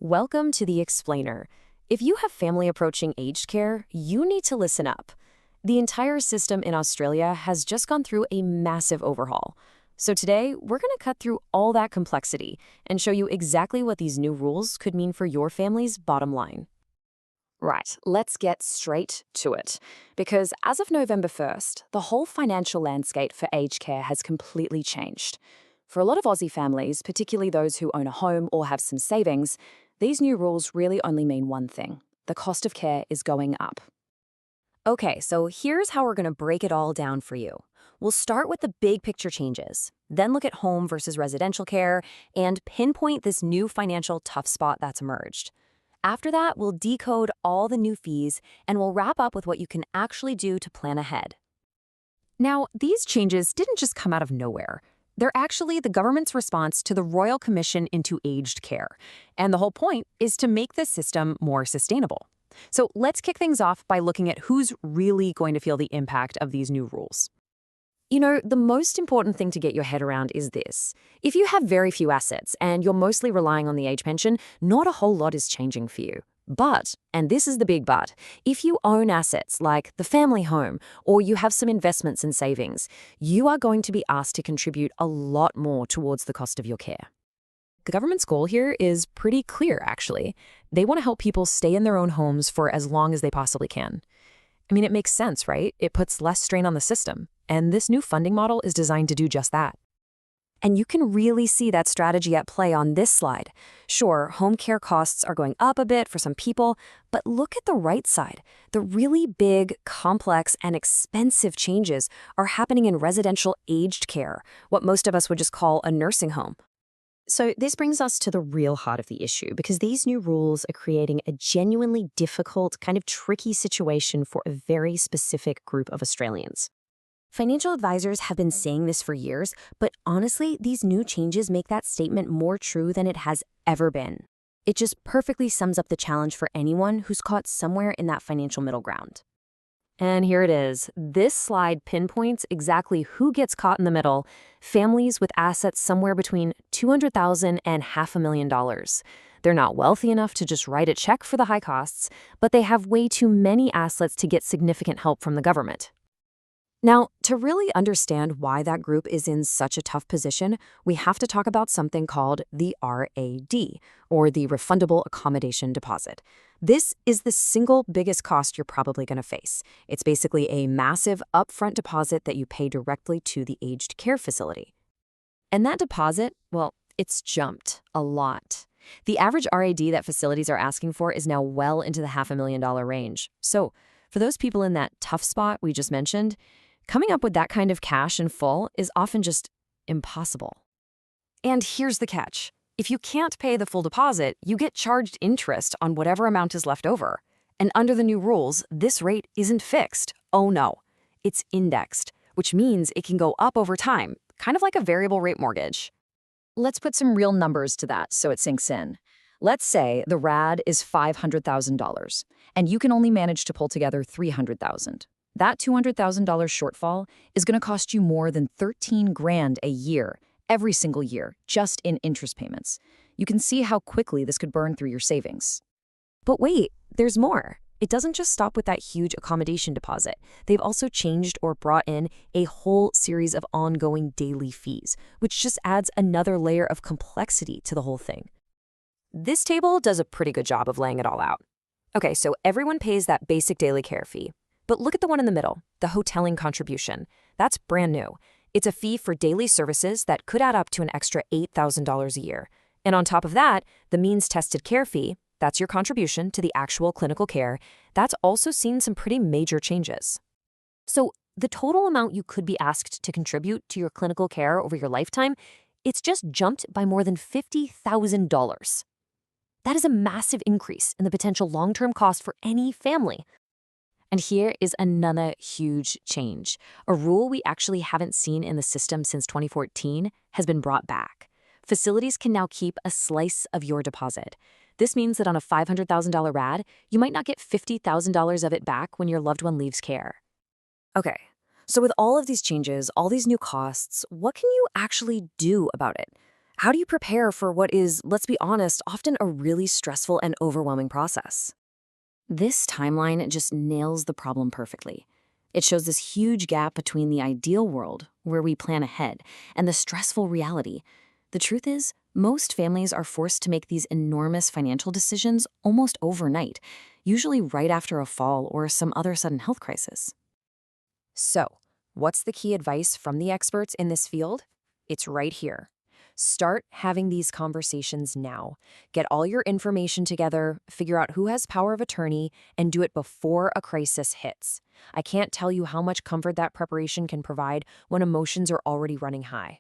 Welcome to The Explainer. If you have family approaching aged care, you need to listen up. The entire system in Australia has just gone through a massive overhaul. So today, we're going to cut through all that complexity and show you exactly what these new rules could mean for your family's bottom line. Right, let's get straight to it. Because as of November 1st, the whole financial landscape for aged care has completely changed. For a lot of Aussie families, particularly those who own a home or have some savings, these new rules really only mean one thing: the cost of care is going up. Okay, so here's how we're going to break it all down for you. We'll start with the big picture changes, then look at home versus residential care, and pinpoint this new financial tough spot that's emerged. After that, we'll decode all the new fees, and we'll wrap up with what you can actually do to plan ahead. Now, these changes didn't just come out of nowhere. They're actually the government's response to the Royal Commission into Aged Care. And the whole point is to make the system more sustainable. So let's kick things off by looking at who's really going to feel the impact of these new rules. You know, the most important thing to get your head around is this. If you have very few assets and you're mostly relying on the age pension, not a whole lot is changing for you. But, and this is the big but, if you own assets like the family home or you have some investments and savings, you are going to be asked to contribute a lot more towards the cost of your care. The government's goal here is pretty clear, actually. They want to help people stay in their own homes for as long as they possibly can. I mean, it makes sense, right? It puts less strain on the system, and this new funding model is designed to do just that. And you can really see that strategy at play on this slide. Sure, home care costs are going up a bit for some people, but look at the right side. The really big, complex, and expensive changes are happening in residential aged care, what most of us would just call a nursing home. So this brings us to the real heart of the issue, because these new rules are creating a genuinely difficult, kind of tricky situation for a very specific group of Australians. Financial advisors have been saying this for years, but honestly, these new changes make that statement more true than it has ever been. It just perfectly sums up the challenge for anyone who's caught somewhere in that financial middle ground. And here it is. This slide pinpoints exactly who gets caught in the middle: families with assets somewhere between $200,000 and $500,000. They're not wealthy enough to just write a check for the high costs, but they have way too many assets to get significant help from the government. Now, to really understand why that group is in such a tough position, we have to talk about something called the RAD, or the Refundable Accommodation Deposit. This is the single biggest cost you're probably going to face. It's basically a massive upfront deposit that you pay directly to the aged care facility. And that deposit, well, it's jumped a lot. The average RAD that facilities are asking for is now well into the $500,000 range. So, for those people in that tough spot we just mentioned, coming up with that kind of cash in full is often just impossible. And here's the catch. If you can't pay the full deposit, you get charged interest on whatever amount is left over. And under the new rules, this rate isn't fixed. Oh no, it's indexed, which means it can go up over time, kind of like a variable rate mortgage. Let's put some real numbers to that so it sinks in. Let's say the RAD is $500,000, and you can only manage to pull together $300,000. That $200,000 shortfall is going to cost you more than $13,000 a year, every single year, just in interest payments. You can see how quickly this could burn through your savings. But wait, there's more. It doesn't just stop with that huge accommodation deposit. They've also changed or brought in a whole series of ongoing daily fees, which just adds another layer of complexity to the whole thing. This table does a pretty good job of laying it all out. Okay, so everyone pays that basic daily care fee. But look at the one in the middle, the hoteling contribution. That's brand new. It's a fee for daily services that could add up to an extra $8,000 a year. And on top of that, the means-tested care fee, that's your contribution to the actual clinical care, that's also seen some pretty major changes. So the total amount you could be asked to contribute to your clinical care over your lifetime, it's just jumped by more than $50,000. That is a massive increase in the potential long-term cost for any family. And here is another huge change. A rule we actually haven't seen in the system since 2014 has been brought back. Facilities can now keep a slice of your deposit. This means that on a $500,000 RAD, you might not get $50,000 of it back when your loved one leaves care. Okay, so with all of these changes, all these new costs, what can you actually do about it? How do you prepare for what is, let's be honest, often a really stressful and overwhelming process? This timeline just nails the problem perfectly. It shows this huge gap between the ideal world, where we plan ahead, and the stressful reality. The truth is, most families are forced to make these enormous financial decisions almost overnight, usually right after a fall or some other sudden health crisis. So, what's the key advice from the experts in this field? It's right here. Start having these conversations now. Get all your information together, figure out who has power of attorney, and do it before a crisis hits. I can't tell you how much comfort that preparation can provide when emotions are already running high.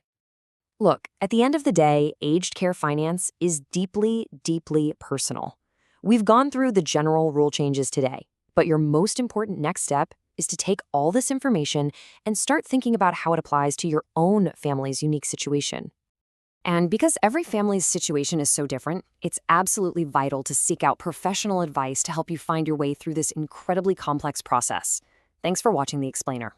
Look, at the end of the day, aged care finance is deeply, deeply personal. We've gone through the general rule changes today, but your most important next step is to take all this information and start thinking about how it applies to your own family's unique situation. And because every family's situation is so different, it's absolutely vital to seek out professional advice to help you find your way through this incredibly complex process. Thanks for watching The Explainer.